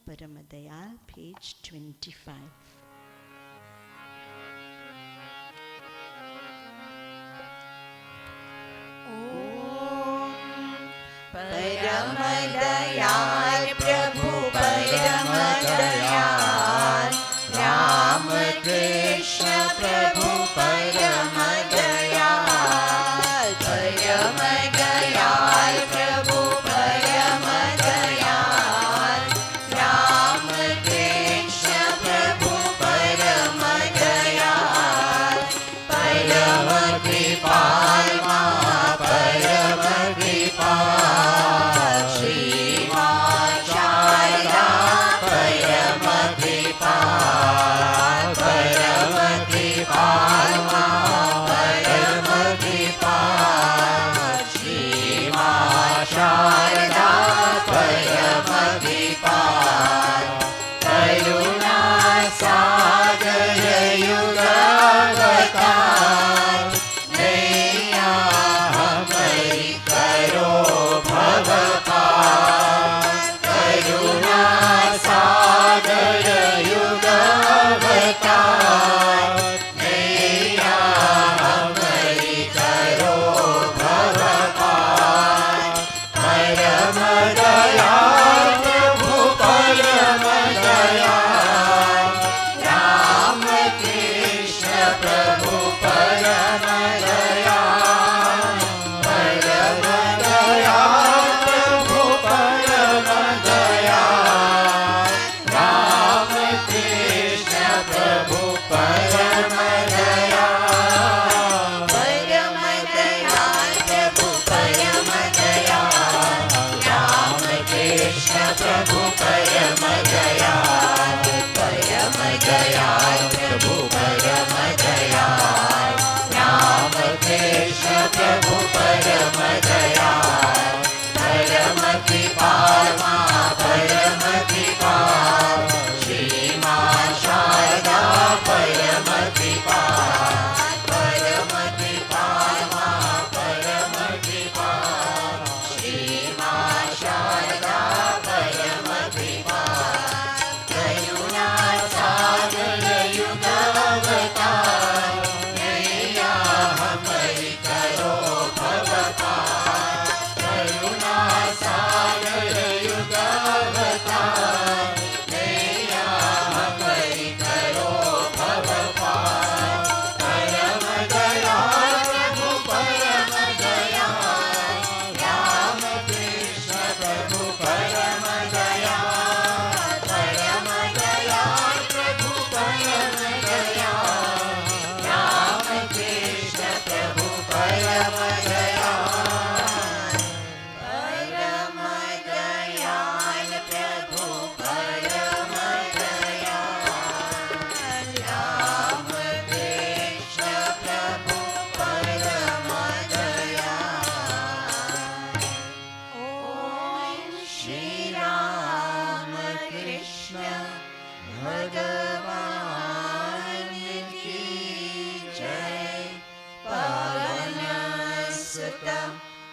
Paramadayal, page 25. परमदयाल प्रभु परमदयाल राम कृष्ण प्रभु परमदयाल परमदयाल प्रभु परमदयाल राम कृष्ण प्रभु परमदयाल परमदयाल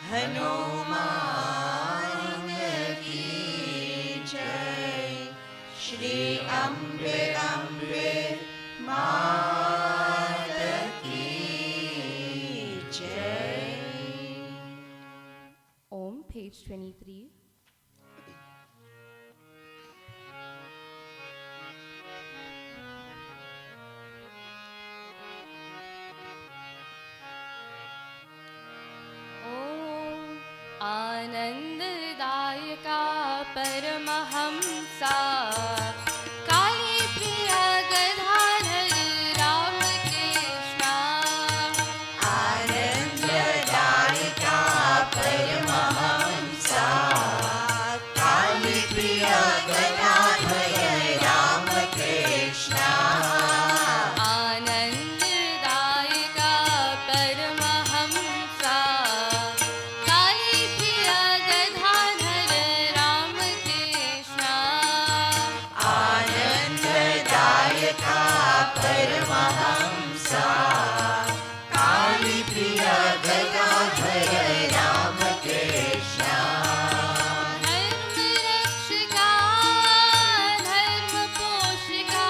हनुमान की जय। श्री अम्बे अम्बे मात की जय। Om, page 23. आनंददायका परमहंसा काली प्रिय गदाधर राम कृष्णा। आनंददायका परमहंसा काली प्रिय गदाधर राम कृष्णा। आनंददायका परमहंसा काली प्रिय गदाधर राम कृष्णा। आनंददायका परमहंसा काली प्रिय गदाधर राम कृष्णा। धर्म रक्षिका धर्म पोषिका।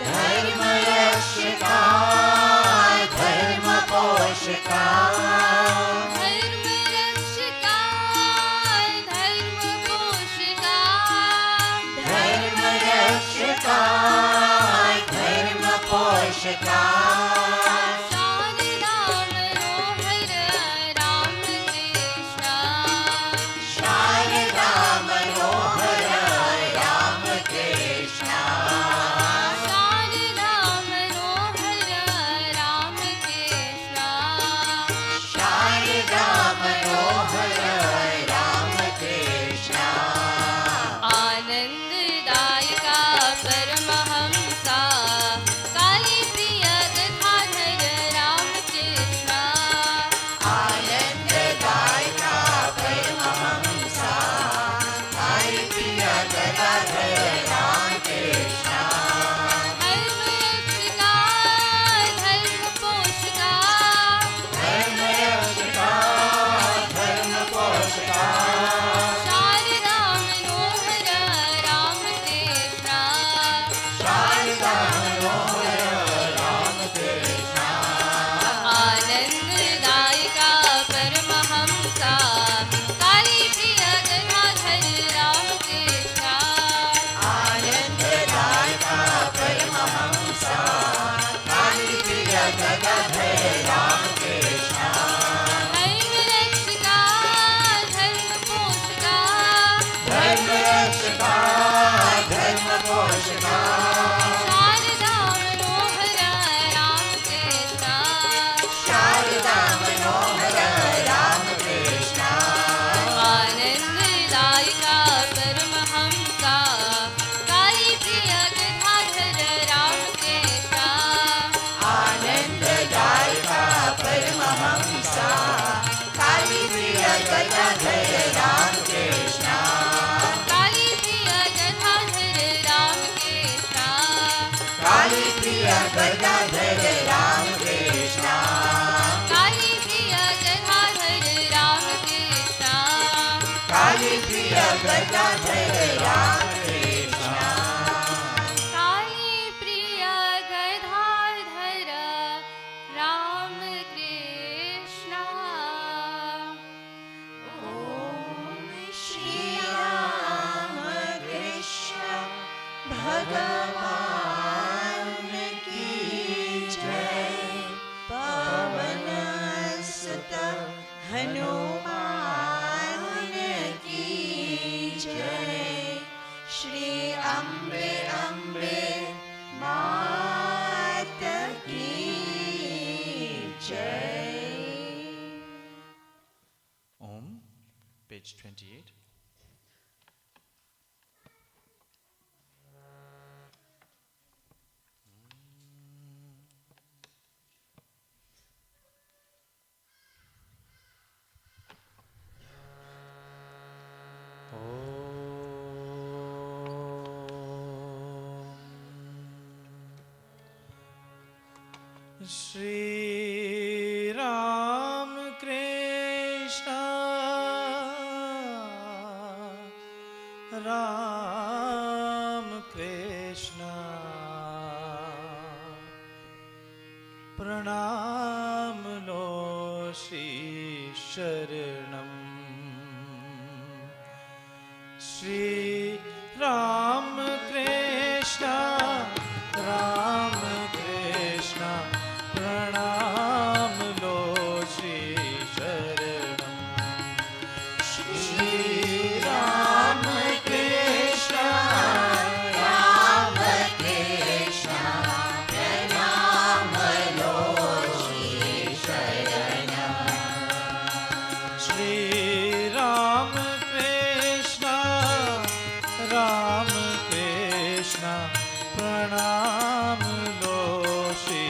धर्म रक्षिका धर्म पोषिका। धर्म रक्षिका धर्म पोषिका। धर्म रक्षिका धर्म पोषिका। शारदा मनोहर राम कृष्णा। शारदा मनोहर राम कृष्णा। शारदा मनोहर राम कृष्णा। शारदा मनोहर राम कृष्णा। आनंददायका परमहंसा काली प्रिय गदाधर राम कृष्णा। आनंददायका परमहंसा काली प्रिय गदाधर राम कृष्णा। धर्म रक्षिका धर्म पोषिका। धर्म रक्षिका धर्म पोषिका। शारदा मनोहर राम कृष्णा। शारदा मनोहर राम कृष्णा। आनंददायका परमहंसा काली प्रिय गदाधर राम कृष्णा। आनंददायका परमहंसा काली प्रिय गदाधर राम कृष्णा। धर्म रक्षिका धर्म पोषिका। धर्म रक्षिका धर्म पोषिका। शारदा मनोहर राम कृष्णा। शारदा मनोहर राम कृष्णा। आनंददायका परमहंसा काली प्रिय गदाधर राम कृष्णा। आनंददायका परमहंसा काली प्रिय गदाधर राम कृष्णा। काली प्रिय गदाधर राम कृष्णा। काली प्रिय गदाधर राम कृष्णा। काली प्रिय गदाधर राम कृष्णा। काली प्रिय गदाधर राम कृष्णा। काली प्रिय गदाधर राम कृष्णा। ओम श्री राम कृष्ण भगवान की जय। पवन सुत हनुमान की जय। श्री अम्बे अम्बे मात की जय। Om, page 28. श्री राम कृष्ण प्रणाम लो श्री शरणम। श्री राम कृष्ण प्रणाम लो श्री शरणम। श्री राम कृष्ण प्रणाम लो श्री शरणम। श्री राम कृष्ण प्रणाम लो श्री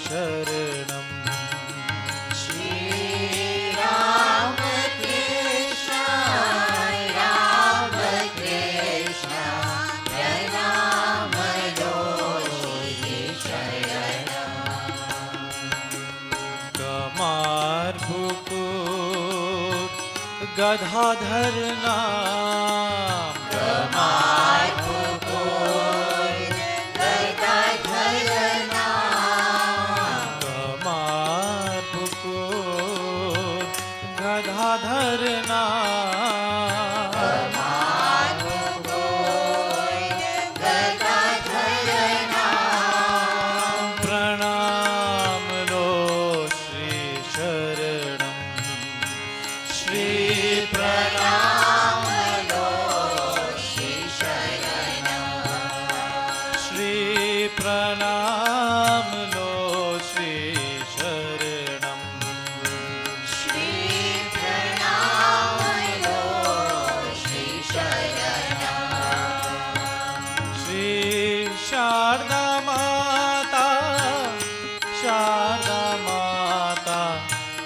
शरणम। श्री राम कृष्ण प्रणाम लो श्री शरणम। कमार मुकुट गधाधर नाम। कमार मुकुट गदाधर नाम। कमार मुकुट गधाधर नाम। कमार मुकुट गदाधर नाम। प्रणाम लो श्री शरणम। श्री प्रणाम लो श्री शरणम। श्री प्रणाम लो श्री शरणम। श्री प्रणाम लो श्री शरणम। श्री शारदा माता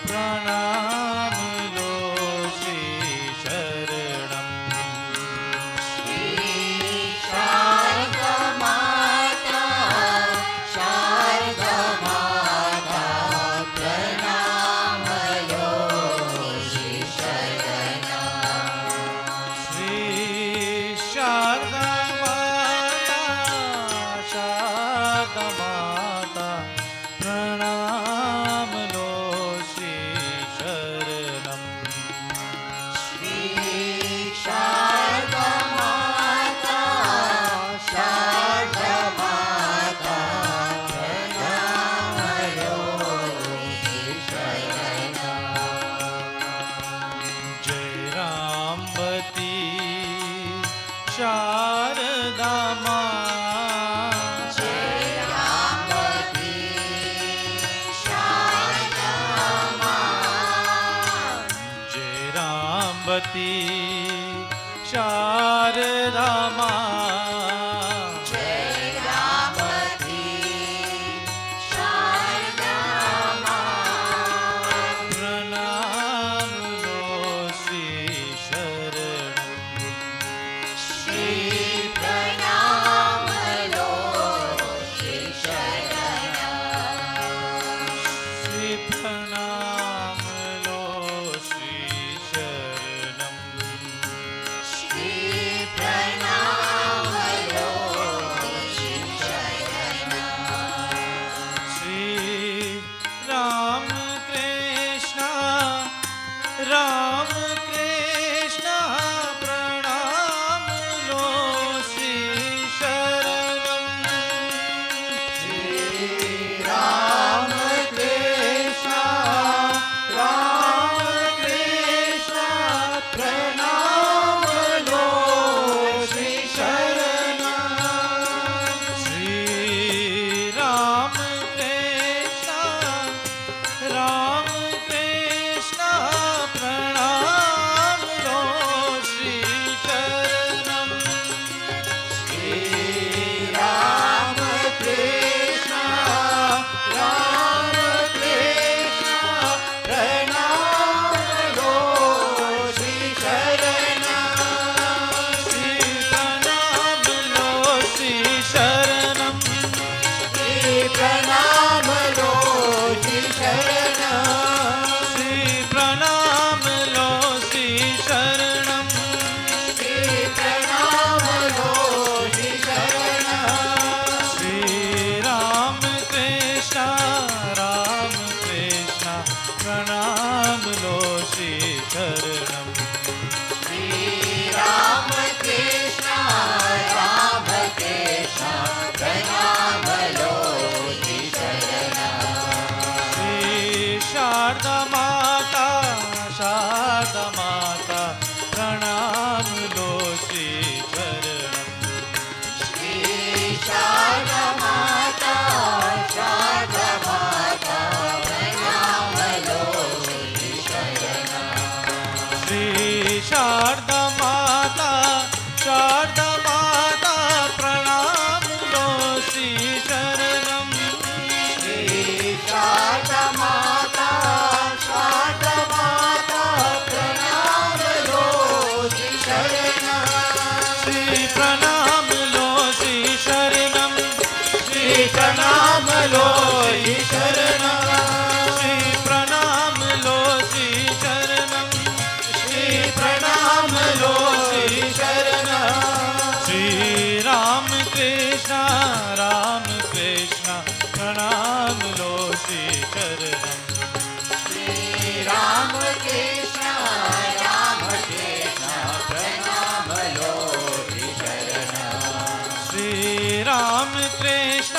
प्रणाम लो श्री शरणम। श्री शारदा माता प्रणाम लो श्री शरणम। श्री शारदा माता प्रणाम लो श्री शरणम। श्री शारदा माता प्रणाम लो श्री शरणम। जय रामवती शारदा माँ। जय रामवती शारदा माँ। जय रामवती शारदा माँ। जय रामवती शारदा माँ। प्रणाम लो श्री शरणम। श्री प्रणाम लो श्री शरणम। श्री प्रणाम लो श्री शरणम। श्री प्रणाम प्रणाम लो श्री शरणम श्री राम कृष्ण राम कृष्ण प्रणाम लो श्री शरणम श्री शारदा माता प्रणाम लो श्री शरणम श्री शारदा माता प्रणाम लो श्री शरणम श्री शारदा माता प्रणाम लो श्री शरणम श्री शारदा माता प्रणाम लो श्री शरणम श्री प्रणाम लो श्री शरणम श्री प्रणाम लो श्री शरणम श्री प्रणाम लो श्री शरणम श्री प्रणाम लो श्री शरणम श्री राम कृष्ण प्रणाम लो श्री शरणम श्री राम कृष्ण प्रणाम लो श्री शरणम श्री राम कृष्ण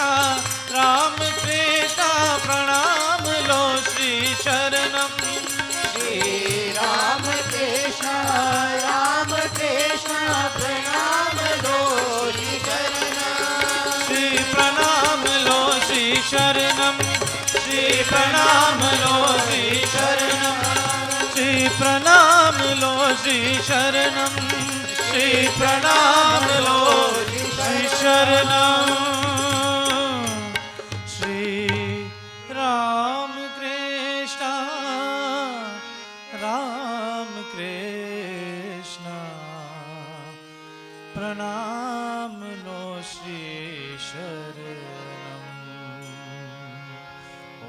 प्रणाम लो श्री शरणम श्री राम कृष्ण प्रणाम लो श्री शरणम श्री प्रणाम लो श्री शरणम श्री प्रणाम लो श्री शरणम श्री प्रणाम लो श्री शरणम श्री प्रणाम लो श्री शरणम श्री राम कृष्ण प्रणाम लो श्री शरणम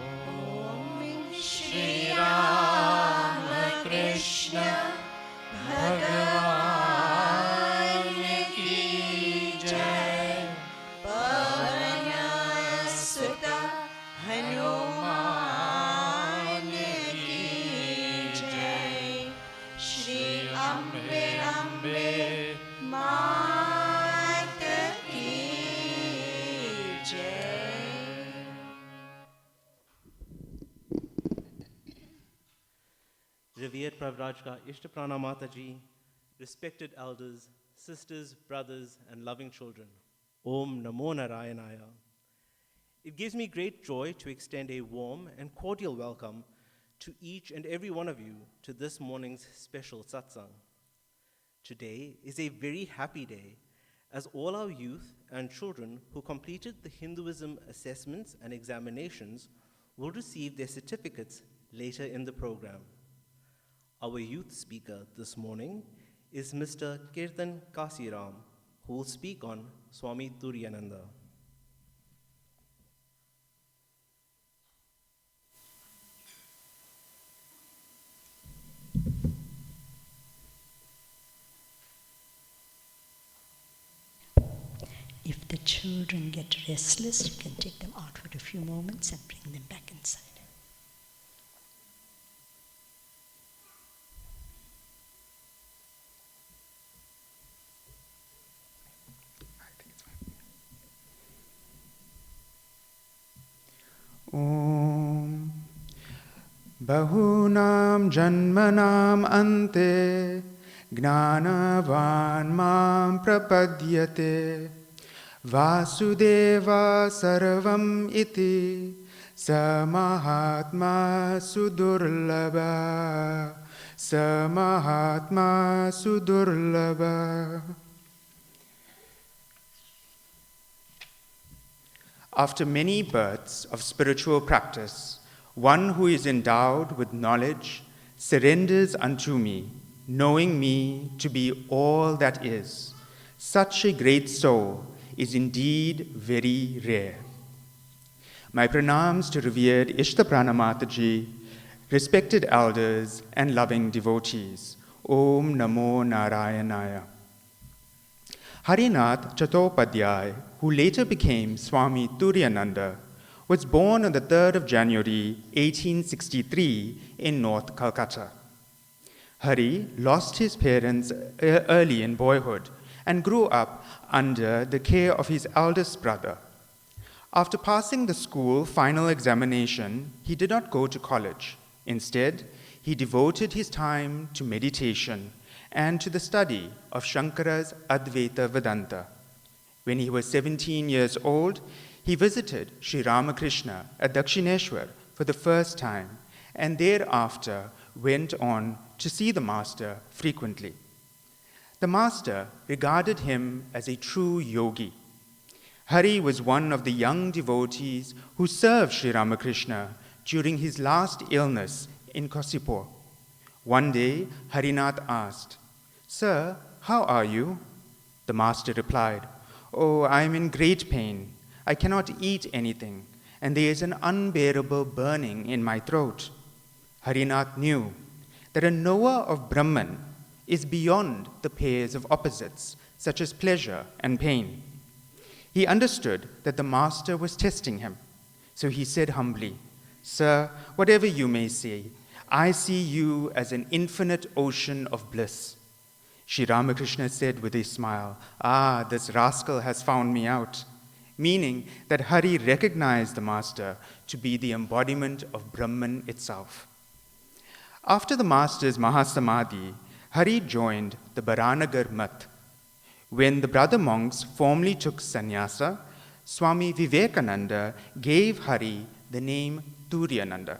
ओम श्री राम कृष्ण भगवान की जय सुत हनुमान की जय श्री अम्बे मात की जय। Revered Pravrajka Ishtaprana Mataji, respected elders, sisters, brothers, and loving children, Om Namo Narayanaya. It gives me great joy to extend a warm and cordial welcome to each and every one of you to this morning's special satsang. Today is a very happy day, as all our youth and children who completed the Hinduism assessments and examinations will receive their certificates later in the program. Our youth speaker this morning is Mr. Kirtan Kasiram, who will speak on Swami Turiyananda. If the children get restless, you can take them out for a few moments and bring them back inside. Om Bahunam Janmanam Ante Gnanavan Mam Prapadyate Vasudeva Sarvam Iti Samahatma Sudurlabha Samahatma Sudurlabha. After many births of spiritual practice, one who is endowed with knowledge surrenders unto me, knowing me to be all that is. Such a great soul is indeed very rare. My pranams to revered Ishtaprana Mataji, respected elders and loving devotees. Om Namo Narayanaya. Harinath Chattopadhyay, who later became Swami Turiyananda, was born on the 3rd of January 1863 in North Calcutta. Hari lost his parents early in boyhood and grew up under the care of his eldest brother. After passing the school final examination, he did not go to college. Instead, he devoted his time to meditation and to the study of Shankara's Advaita Vedanta. When he was 17 years old, he visited Sri Ramakrishna at Dakshineshwar for the first time and thereafter went on to see the master frequently. The master regarded him as a true yogi. Hari was one of the young devotees who served Sri Ramakrishna during his last illness in Kosipur. One day, Harinath asked, "Sir, how are you?" The master replied, "Oh, I am in great pain. I cannot eat anything, and there is an unbearable burning in my throat." Harinath knew that a knower of Brahman is beyond the pairs of opposites, such as pleasure and pain. He understood that the master was testing him, so he said humbly, "Sir, whatever you may say, I see you as an infinite ocean of bliss." Sri Ramakrishna said with a smile, "Ah, this rascal has found me out," meaning that Hari recognized the master to be the embodiment of Brahman itself. After the master's Mahasamadhi, Hari joined the Baranagar Math. When the brother monks formally took sannyasa, Swami Vivekananda gave Hari the name Turiyananda.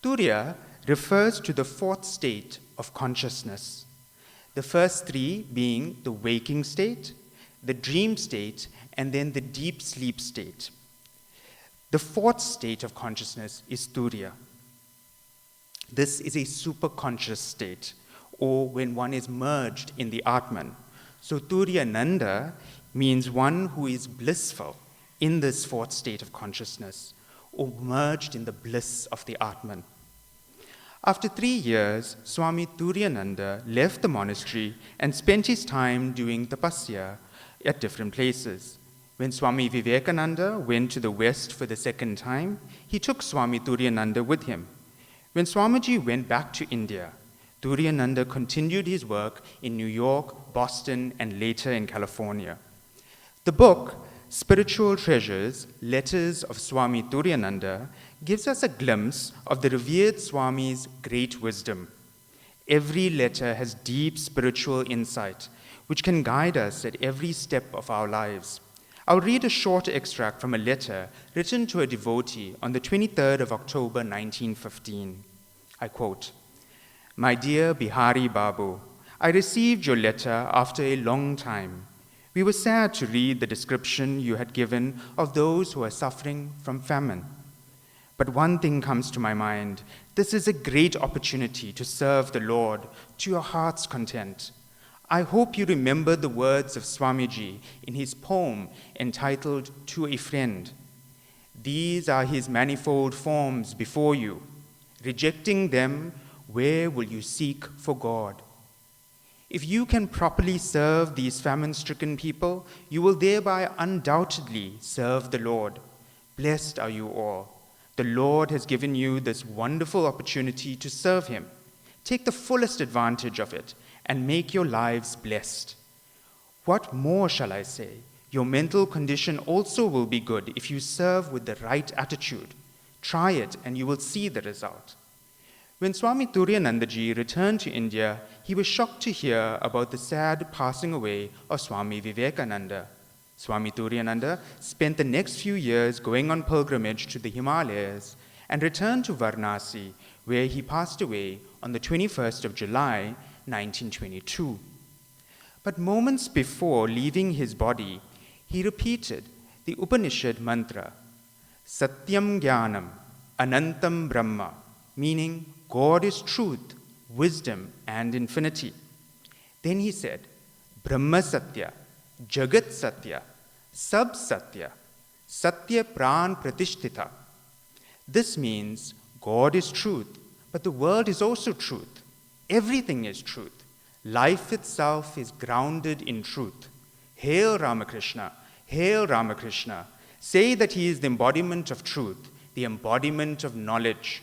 Turiya refers to the fourth state of consciousness, the first three being the waking state, the dream state, and then the deep sleep state. The fourth state of consciousness is Turiya. This is a superconscious state, or when one is merged in the Atman. So Turiyananda means one who is blissful in this fourth state of consciousness, or merged in the bliss of the Atman. After 3 years, Swami Turiyananda left the monastery and spent his time doing tapasya at different places. When Swami Vivekananda went to the West for the second time, he took Swami Turiyananda with him. When Swamiji went back to India, Turiyananda continued his work in New York, Boston, and later in California. The book, Spiritual Treasures, Letters of Swami Turiyananda, gives us a glimpse of the revered Swami's great wisdom. Every letter has deep spiritual insight, which can guide us at every step of our lives. I'll read a short extract from a letter written to a devotee on the 23rd of October 1915. I quote, "My dear Bihari Babu, I received your letter after a long time. We were sad to read the description you had given of those who are suffering from famine. But one thing comes to my mind. This is a great opportunity to serve the Lord to your heart's content. I hope you remember the words of Swamiji in his poem entitled To a Friend. These are his manifold forms before you. Rejecting them, where will you seek for God? If you can properly serve these famine-stricken people, you will thereby undoubtedly serve the Lord. Blessed are you all. The Lord has given you this wonderful opportunity to serve him. Take the fullest advantage of it and make your lives blessed. What more shall I say? Your mental condition also will be good if you serve with the right attitude. Try it and you will see the result." When Swami Turiyanandaji returned to India, he was shocked to hear about the sad passing away of Swami Vivekananda. Swami Turiyananda spent the next few years going on pilgrimage to the Himalayas and returned to Varanasi, where he passed away on the 21st of July, 1922. But moments before leaving his body, he repeated the Upanishad mantra, Satyam Jnanam, Anantam Brahma, meaning God is truth, wisdom, and infinity. Then he said, Brahma Satya, Jagat Satya, Sab Satya, Satya Pran Pratishtita. This means God is truth, but the world is also truth. Everything is truth. Life itself is grounded in truth. Hail Ramakrishna, hail Ramakrishna. say that he is the embodiment of truth, the embodiment of knowledge.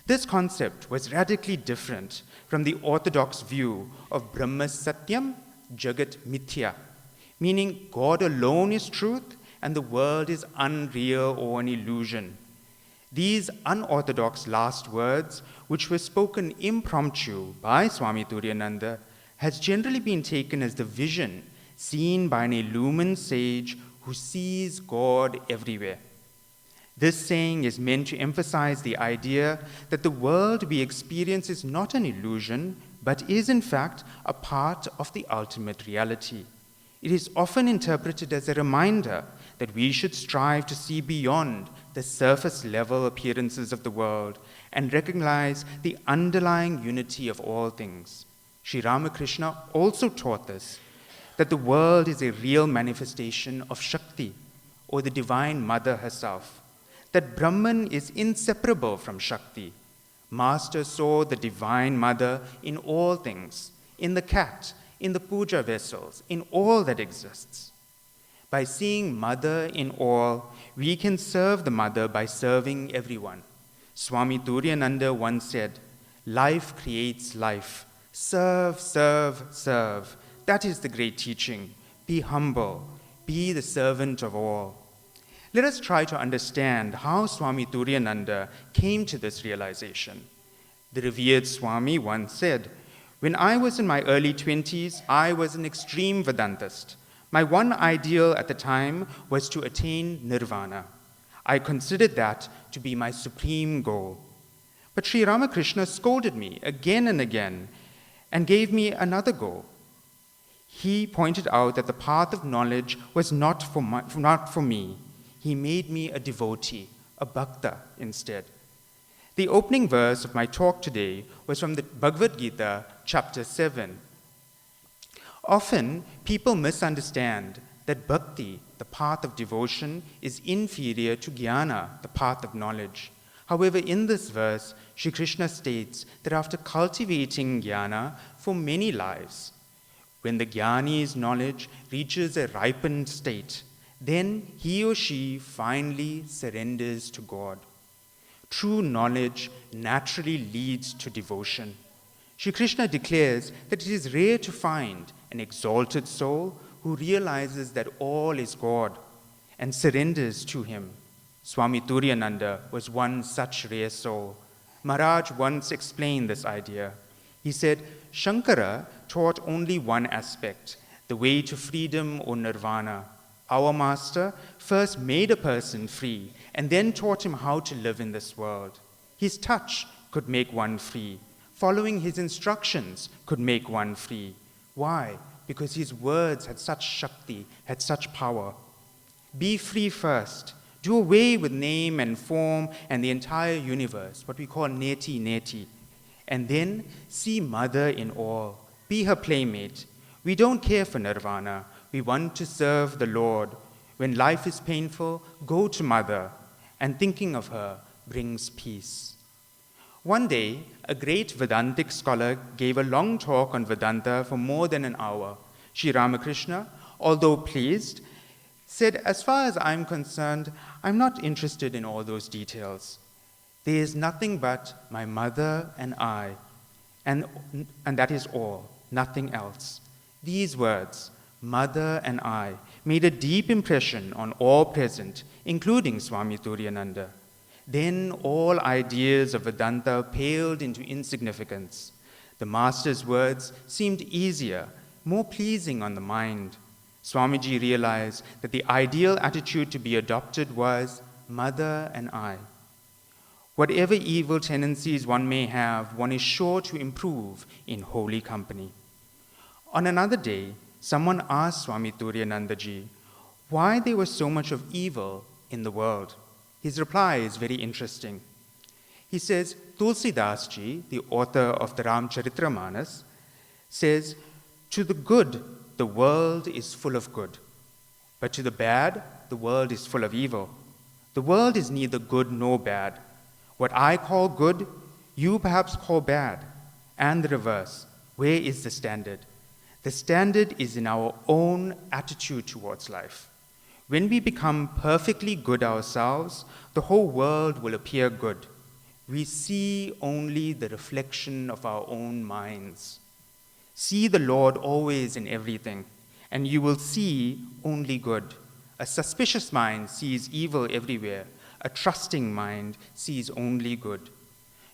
This concept was radically different from the orthodox view of Brahma Satyam, Jagat Mithya, meaning God alone is truth and the world is unreal or an illusion. These unorthodox last words, which were spoken impromptu by Swami Turiyananda, has generally been taken as the vision seen by an illumined sage who sees God everywhere. This saying is meant to emphasize the idea that the world we experience is not an illusion, but is in fact a part of the ultimate reality. It is often interpreted as a reminder that we should strive to see beyond the surface level appearances of the world and recognize the underlying unity of all things. Sri Ramakrishna also taught us that the world is a real manifestation of Shakti, or the Divine Mother herself, that Brahman is inseparable from Shakti. Master saw the Divine Mother in all things, in the cat, in the puja vessels, in all that exists. By seeing Mother in all, we can serve the Mother by serving everyone. Swami Turiyananda once said, "Life creates life. Serve, serve, serve. That is the great teaching. Be humble. Be the servant of all." Let us try to understand how Swami Turiyananda came to this realization. The revered Swami once said, "When I was in my early 20s, I was an extreme Vedantist. My one ideal at the time was to attain nirvana. I considered that to be my supreme goal. But Sri Ramakrishna scolded me again and again and gave me another goal. He pointed out that the path of knowledge was not for me. He made me a devotee, a bhakta instead." The opening verse of my talk today was from the Bhagavad Gita, chapter 7. Often, people misunderstand that bhakti, the path of devotion, is inferior to jnana, the path of knowledge. However, in this verse, Sri Krishna states that after cultivating jnana for many lives, when the jnani's knowledge reaches a ripened state, then he or she finally surrenders to God. True knowledge naturally leads to devotion. Sri Krishna declares that it is rare to find an exalted soul who realizes that all is God and surrenders to him. Swami Turiyananda was one such rare soul. Maharaj once explained this idea. He said, "Shankara taught only one aspect, the way to freedom or nirvana. Our master first made a person free and then taught him how to live in this world. His touch could make one free. Following his instructions could make one free. Why? Because his words had such Shakti, had such power. Be free first. Do away with name and form and the entire universe, what we call neti neti. And then see Mother in all. Be her playmate. We don't care for nirvana. We want to serve the Lord. When life is painful, go to Mother, and thinking of her brings peace." One day, a great Vedantic scholar gave a long talk on Vedanta for more than an hour. Sri Ramakrishna, although pleased, said, "As far as I'm concerned, I'm not interested in all those details. There is nothing but my mother and I, and that is all, nothing else." These words, "mother and I," made a deep impression on all present, including Swami Turiyananda. Then all ideas of Vedanta paled into insignificance. The master's words seemed easier, more pleasing on the mind. Swamiji realized that the ideal attitude to be adopted was mother and I. Whatever evil tendencies one may have, one is sure to improve in holy company. On another day, someone asked Swami Turiyanandaji why there was so much of evil in the world. His reply is very interesting. He says, Tulsidas Ji, the author of the Ramcharitramanas, says, "To the good, the world is full of good. But to the bad, the world is full of evil. The world is neither good nor bad. What I call good, you perhaps call bad. And the reverse. Where is the standard? The standard is in our own attitude towards life. When we become perfectly good ourselves, the whole world will appear good. We see only the reflection of our own minds. See the Lord always in everything, and you will see only good. A suspicious mind sees evil everywhere. A trusting mind sees only good.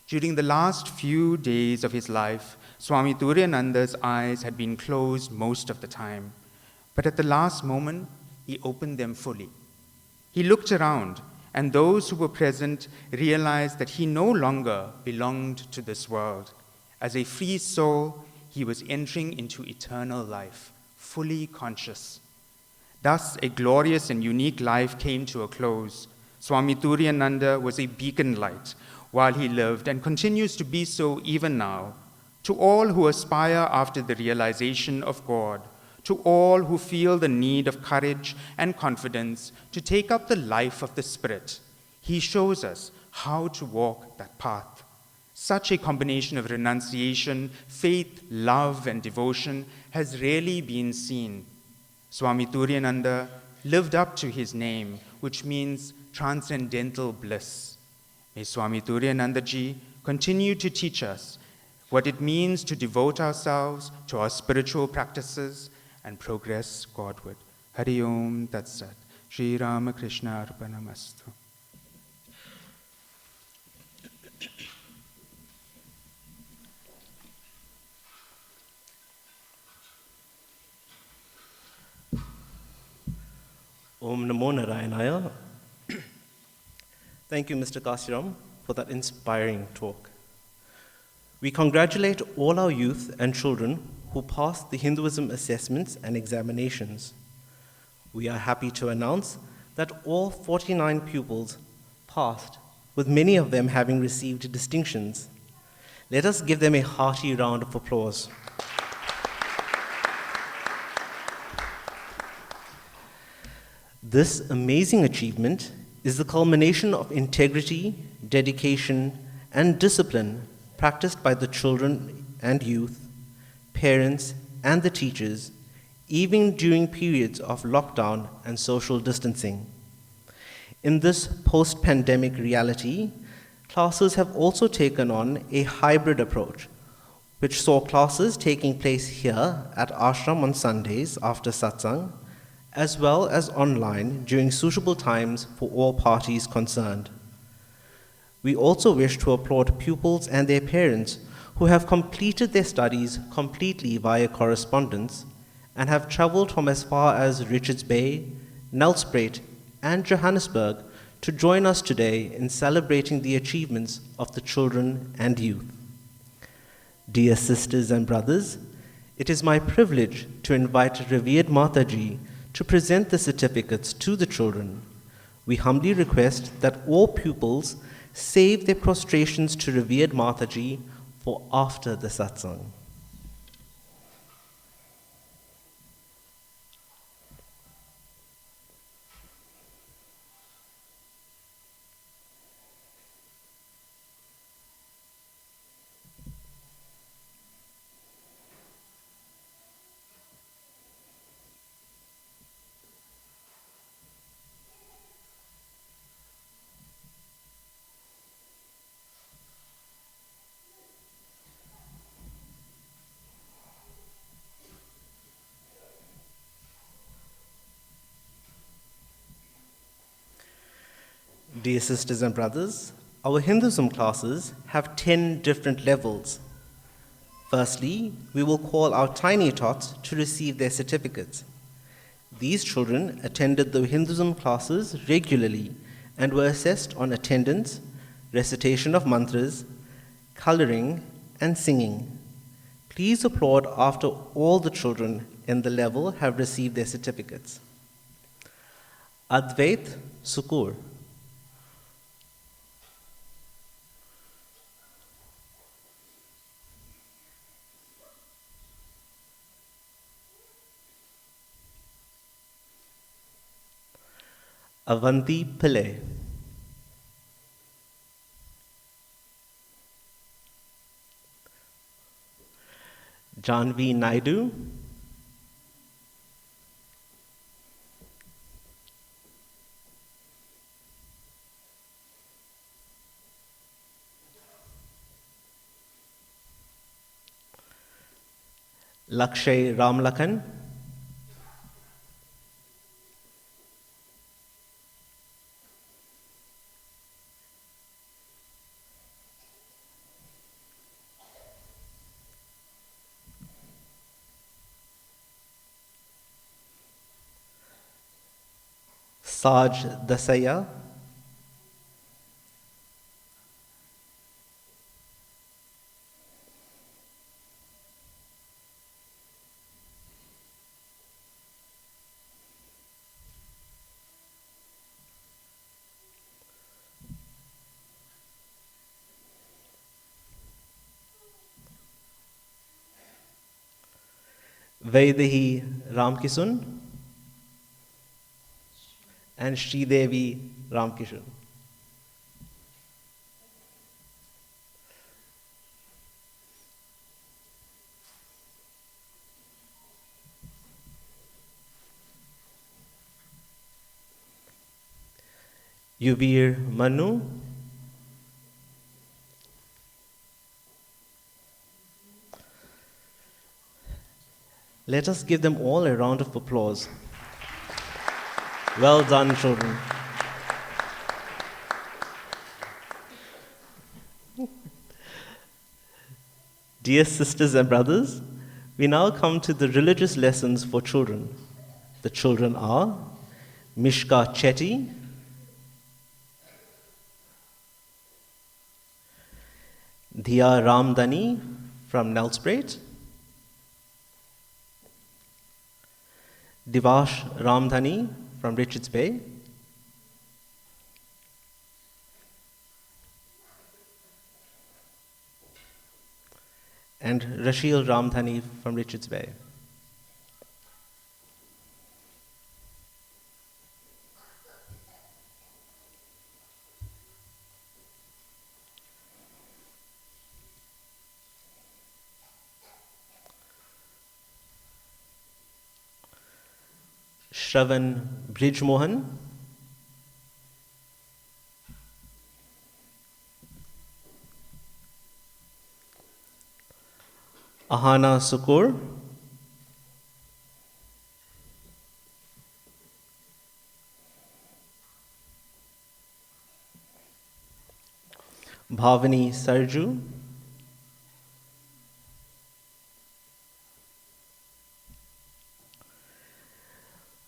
During the last few days of his life, Swami Turiyananda's eyes had been closed most of the time, but at the last moment, he opened them fully. He looked around, and those who were present realized that he no longer belonged to this world. As a free soul, he was entering into eternal life, fully conscious. Thus, a glorious and unique life came to a close. Swami Turiyananda was a beacon light while he lived and continues to be so even now. To all who aspire after the realization of God, to all who feel the need of courage and confidence to take up the life of the Spirit, he shows us how to walk that path. Such a combination of renunciation, faith, love, and devotion has rarely been seen. Swami Turiyananda lived up to his name, which means transcendental bliss. May Swami Turiyananda ji continue to teach us what it means to devote ourselves to our spiritual practices and progress Godward. Hari Om Tat Sat. Shri Ramakrishna Arpanamastu. Om Namo Narayanaya. Thank you, Mr. Kasiram, for that inspiring talk. We congratulate all our youth and children who passed the Hinduism assessments and examinations. We are happy to announce that all 49 pupils passed, with many of them having received distinctions. Let us give them a hearty round of applause. This amazing achievement is the culmination of integrity, dedication, and discipline practiced by the children and youth, parents, and the teachers, even during periods of lockdown and social distancing. In this post-pandemic reality, classes have also taken on a hybrid approach, which saw classes taking place here at Ashram on Sundays after Satsang, as well as online during suitable times for all parties concerned. We also wish to applaud pupils and their parents who have completed their studies completely via correspondence and have traveled from as far as Richards Bay, Nelspruit, and Johannesburg to join us today in celebrating the achievements of the children and youth. Dear sisters and brothers, it is my privilege to invite revered Mataji to present the certificates to the children. We humbly request that all pupils save their prostrations to revered Mataji for after the satsang. Dear sisters and brothers, our Hinduism classes have 10 different levels. Firstly, we will call our tiny tots to receive their certificates. These children attended the Hinduism classes regularly and were assessed on attendance, recitation of mantras, coloring, and singing. Please applaud after all the children in the level have received their certificates. Advait Sukur. Avanti Pillai. Janvi Naidu. Lakshay Ramlakhan, Saj Dasaya, Vaidehi Ramkisun, and Sridevi Ramkishan. Yuvir Manu, let us give them all a round of applause. Well done, children. Dear sisters and brothers, we now come to the religious lessons for children. The children are Mishka Chetty, Dhia Ramdani from Nelsprate, Divash Ramdhani from Richards Bay, and Rashil Ramdhani from Richards Bay. Shravan Brijmohan, Ahana Sukur, Bhavani Sarju,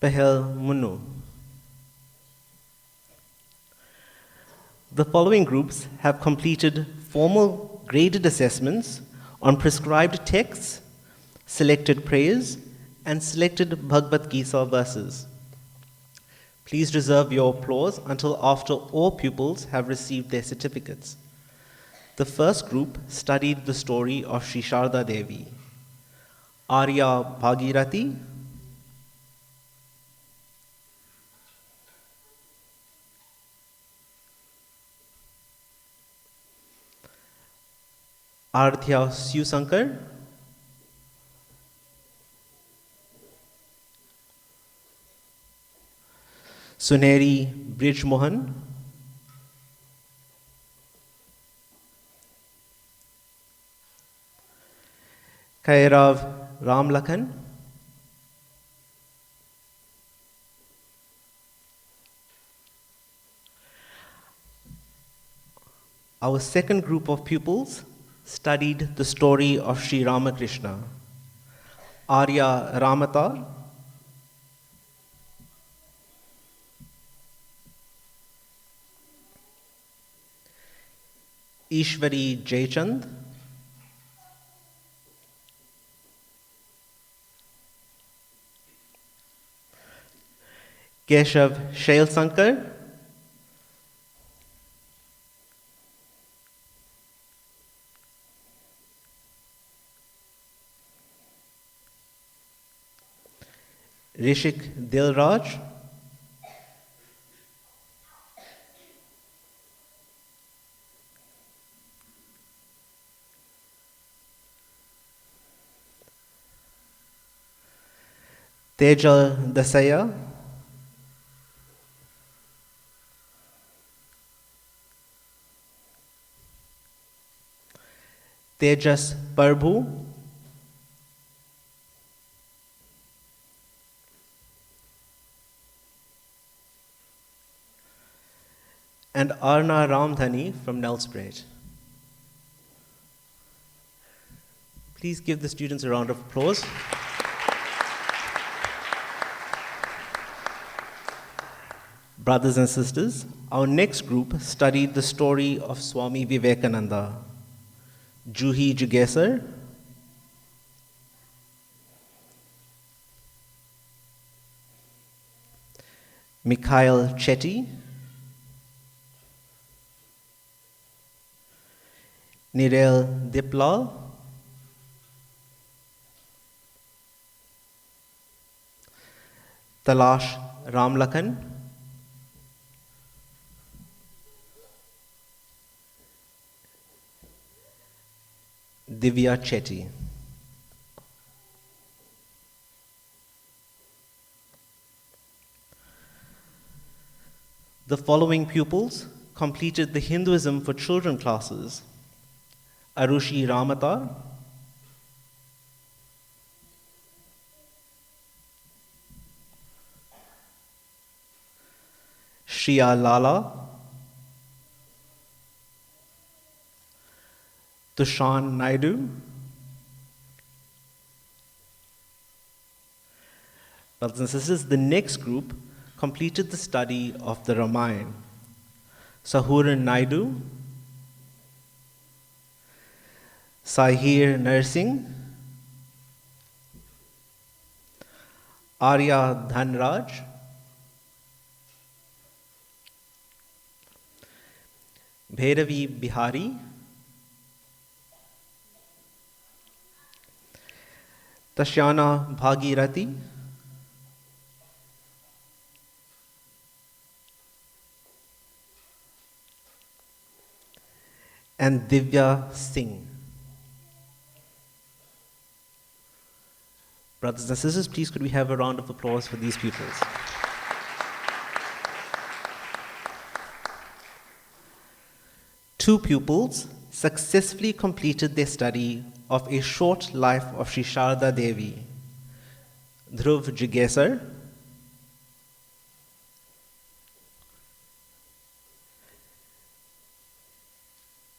Pahel Munu. The following groups have completed formal graded assessments on prescribed texts, selected prayers, and selected Bhagavad Gita verses. Please reserve your applause until after all pupils have received their certificates. The first group studied the story of Sri Sarada Devi. Arya Bhagirathi, Arthya Susankar, Suneri Brijmohan, Kairav Ramlakhan, our second group of pupils studied the story of Sri Ramakrishna. Arya Ramatar, Ishwari Jaychand, Keshav Shailsankar, Rishik Dilraj, Tejal Dasaya, Tejas Prabhu, and Arna Ramdhani from Nelspread. Please give the students a round of applause. Brothers and sisters, our next group studied the story of Swami Vivekananda. Juhi Jugesar, Mikhail Chetty, Nirel Diplal, Talash Ramlakhan, Divya Chetty. The following pupils completed the Hinduism for Children classes: Arushi Ramatar, Shriya Lala, Tushan Naidu, brothers and sisters, the next group completed the study of the Ramayana. Sahuran Naidu, Sahir Narsingh, Arya Dhanraj, Bhairavi Bihari, Tashyana Bhagirathi, and Divya Singh. Brothers and sisters, please could we have a round of applause for these pupils. Two pupils successfully completed their study of A Short Life of Sri Sarada Devi, Dhruv Jugesar,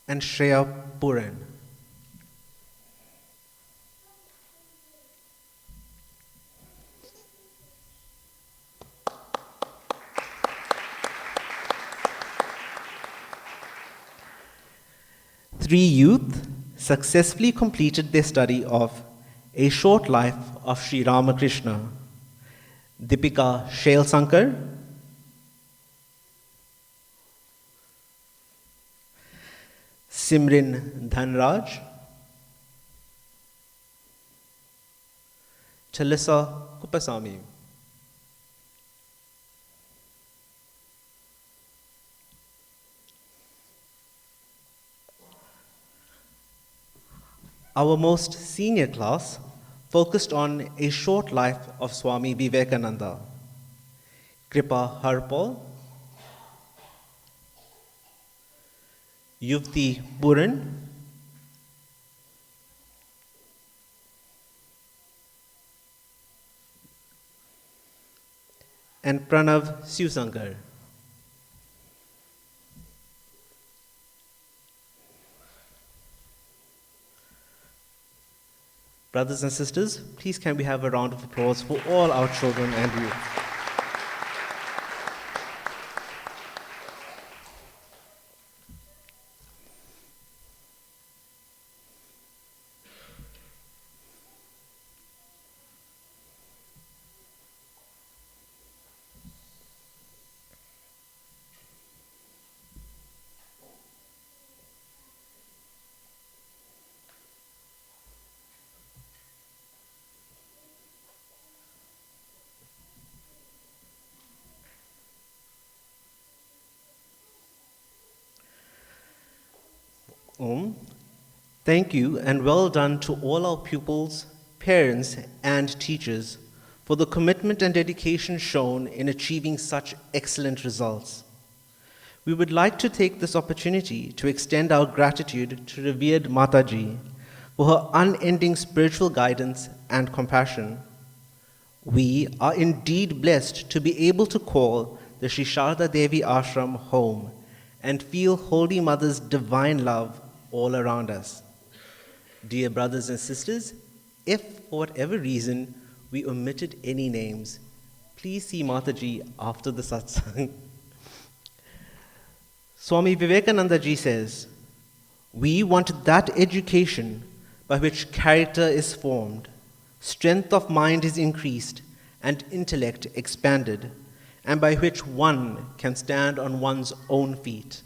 and Shreya Puran. Three youth successfully completed their study of A Short Life of Sri Ramakrishna: Deepika Shailsankar, Simrin Dhanraj, Chalisa Kupasamy. Our most senior class focused on A Short Life of Swami Vivekananda: Kripa Harpal, Yuvti Puran, and Pranav Sivasankar. Brothers and sisters, please can we have a round of applause for all our children and youth. Thank you and well done to all our pupils, parents, and teachers for the commitment and dedication shown in achieving such excellent results. We would like to take this opportunity to extend our gratitude to revered Mataji for her unending spiritual guidance and compassion. We are indeed blessed to be able to call the Sri Sarada Devi Ashram home and feel Holy Mother's divine love all around us. Dear brothers and sisters, if for whatever reason we omitted any names, please see Mataji after the satsang. Swami Vivekananda ji says, "We want that education by which character is formed, strength of mind is increased, and intellect expanded, and by which one can stand on one's own feet."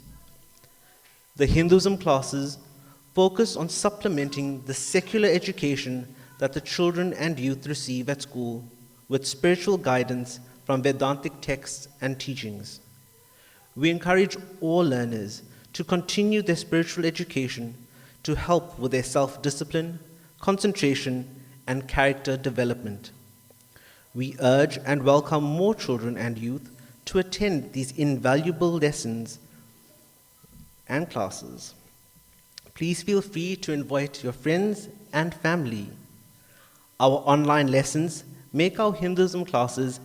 The Hinduism classes focus on supplementing the secular education that the children and youth receive at school with spiritual guidance from Vedantic texts and teachings. We encourage all learners to continue their spiritual education to help with their self-discipline, concentration, and character development. We urge and welcome more children and youth to attend these invaluable lessons and classes. Please feel free to invite your friends and family. Our online lessons make our Hinduism classes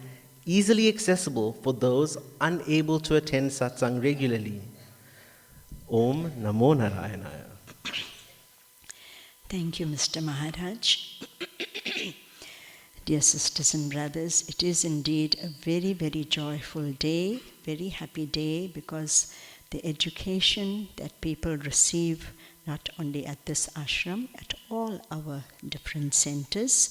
easily accessible for those unable to attend satsang regularly. Om Namo Narayanaya. Thank you, Mr. Maharaj. Dear sisters and brothers, it is indeed a very, very joyful day, very happy day, because the education that people receive not only at this ashram, at all our different centers,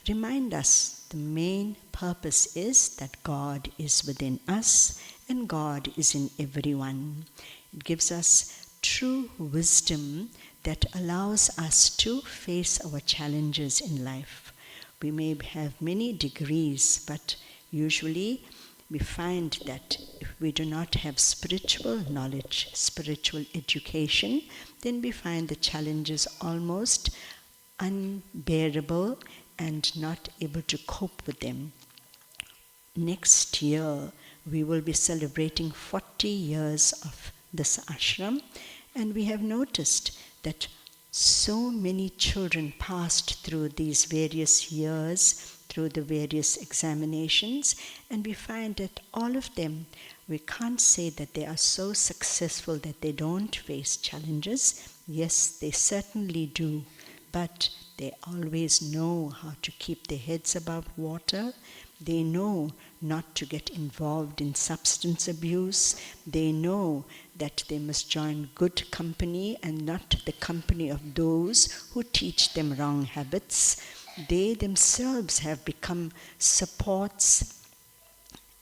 remind us the main purpose is that God is within us and God is in everyone. It gives us true wisdom that allows us to face our challenges in life. We may have many degrees, but usually we find that if we do not have spiritual knowledge, spiritual education, then we find the challenges almost unbearable and not able to cope with them. Next year, we will be celebrating 40 years of this ashram, and we have noticed that so many children passed through these various years, through the various examinations, and we find that all of them, we can't say that they are so successful that they don't face challenges. Yes, they certainly do, but they always know how to keep their heads above water. They know not to get involved in substance abuse. They know that they must join good company and not the company of those who teach them wrong habits. They themselves have become supports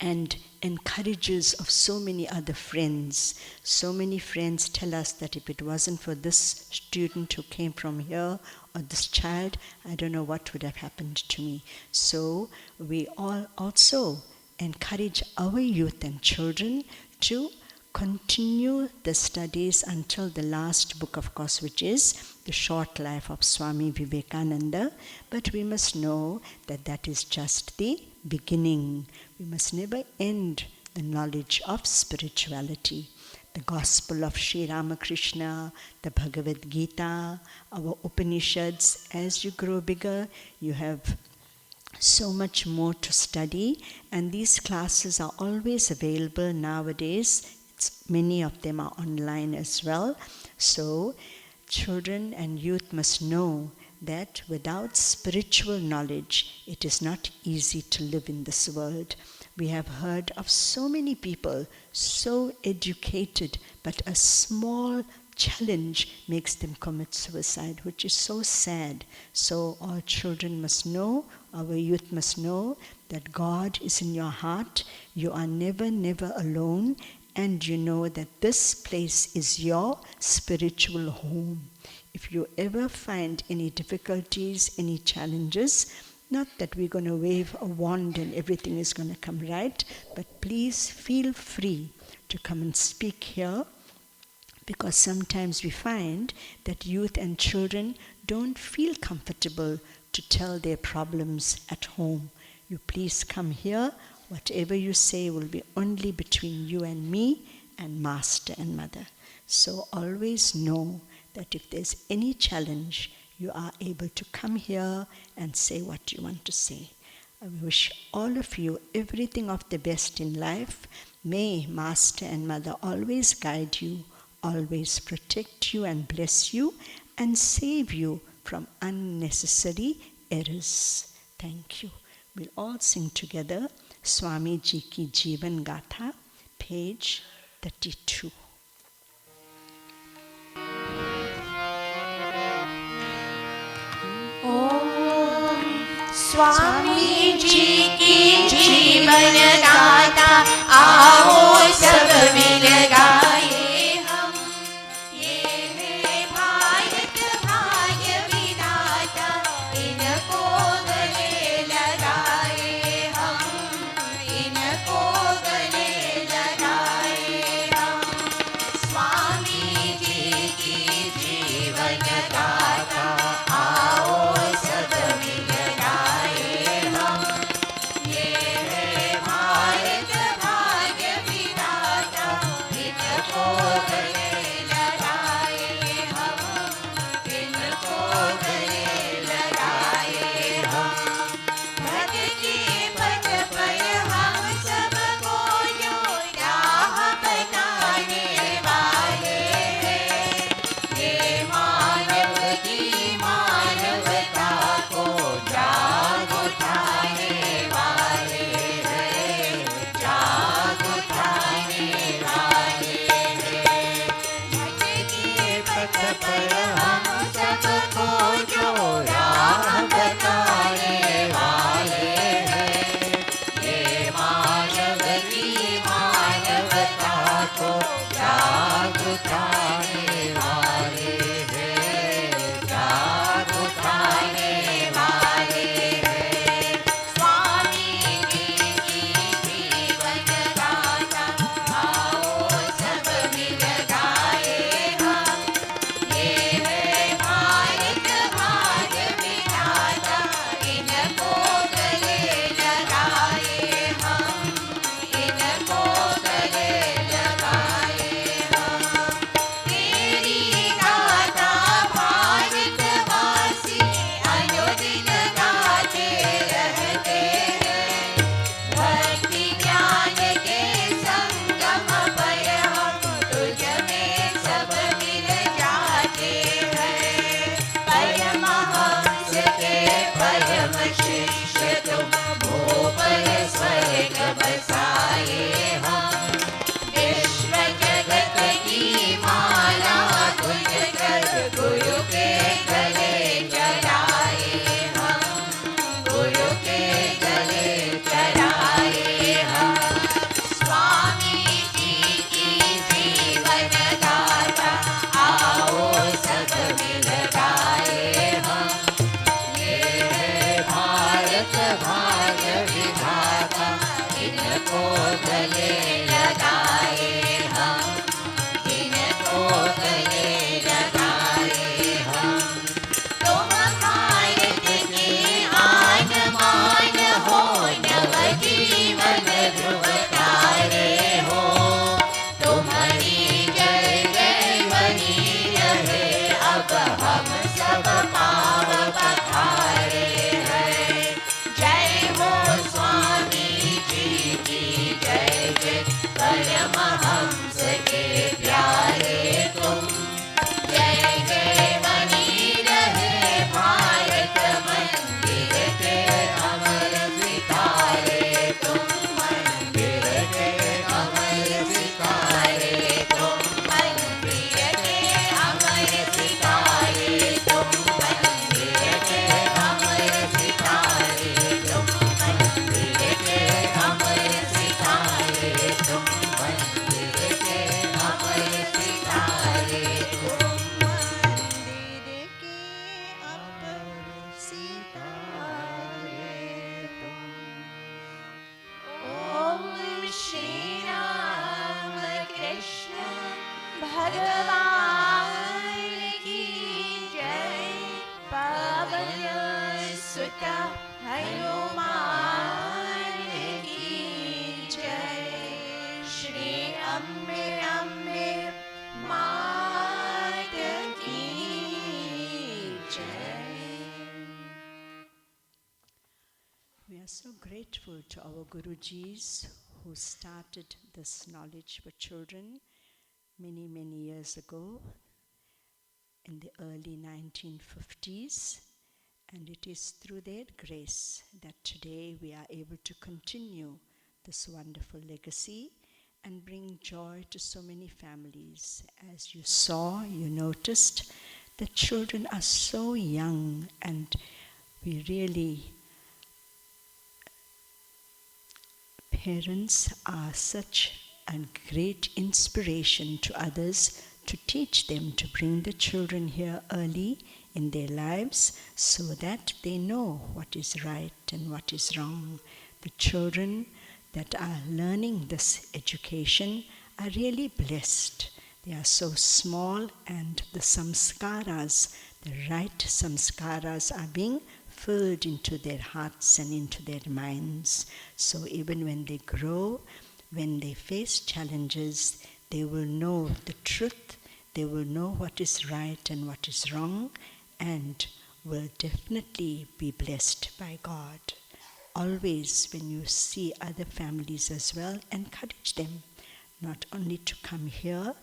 and encouragers of so many other friends. So many friends tell us that if it wasn't for this student who came from here or this child, I don't know what would have happened to me. So we all also encourage our youth and children to continue the studies until the last book, of course, which is the short life of Swami Vivekananda. But we must know that that is just the beginning. We must never end the knowledge of spirituality. The Gospel of Sri Ramakrishna, the Bhagavad Gita, our Upanishads. As you grow bigger, you have so much more to study, and these classes are always available nowadays. Many of them are online as well. So children and youth must know that without spiritual knowledge, it is not easy to live in this world. We have heard of so many people, so educated, but a small challenge makes them commit suicide, which is so sad. So all children must know, our youth must know that God is in your heart. You are never, never alone. And you know that this place is your spiritual home. If you ever find any difficulties, any challenges, not that we're going to wave a wand and everything is going to come right, but please feel free to come and speak here, because sometimes we find that youth and children don't feel comfortable to tell their problems at home. You please come here. Whatever you say will be only between you and me and Master and Mother. So always know that if there's any challenge, you are able to come here and say what you want to say. I wish all of you everything of the best in life. May Master and Mother always guide you, always protect you and bless you and save you from unnecessary errors. Thank you. We'll all sing together Swami Ji Ki Jeevan Gatha, page 32. Swami ji की जीवन गाथा आओ सब मिल गाए हम। ये है भारत भाग्य विधाता, इनको गले लगाए हम, इनको गले लगाए हम। स्वामी जी की जीवन गाथा आओ सब मिल गले लगाए हम। so grateful to our Gurujis who started this knowledge for children many, many years ago in the early 1950s. And it is through their grace that today we are able to continue this wonderful legacy and bring joy to so many families. As you saw, you noticed, the children are so young, and we really, parents are such a great inspiration to others to teach them, to bring the children here early in their lives so that they know what is right and what is wrong. The children that are learning this education are really blessed. They are so small, and the samskaras, the right samskaras, are being filled into their hearts and into their minds. So even when they grow, when they face challenges, they will know the truth, they will know what is right and what is wrong, and will definitely be blessed by God. Always, when you see other families as well, encourage them not only to come here.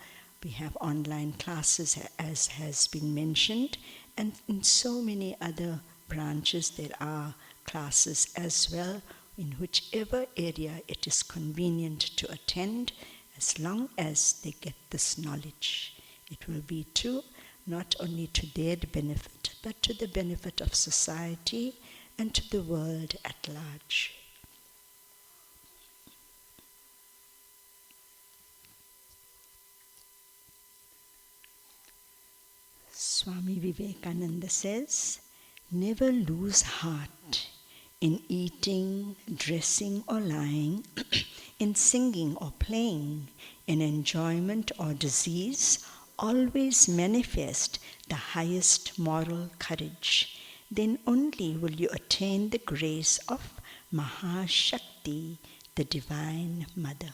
We have online classes, as has been mentioned, and in so many other branches there are classes as well, in whichever area it is convenient to attend, as long as they get this knowledge. It will be not only to their benefit, but to the benefit of society and to the world at large. Swami Vivekananda says, never lose heart in eating, dressing or lying, in singing or playing, in enjoyment or disease. Always manifest the highest moral courage. Then only will you attain the grace of Mahashakti, the Divine Mother.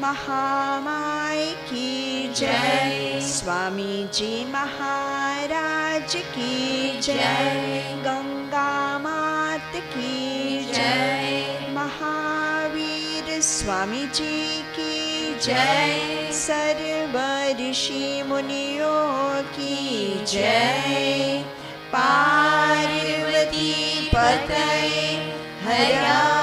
Mahamai की जय, स्वामी जी महाराज की जय, गंगा मात की जय, महावीर स्वामी जी की जय, सर्व ऋषि मुनियों की जय, पार्वती पतये हर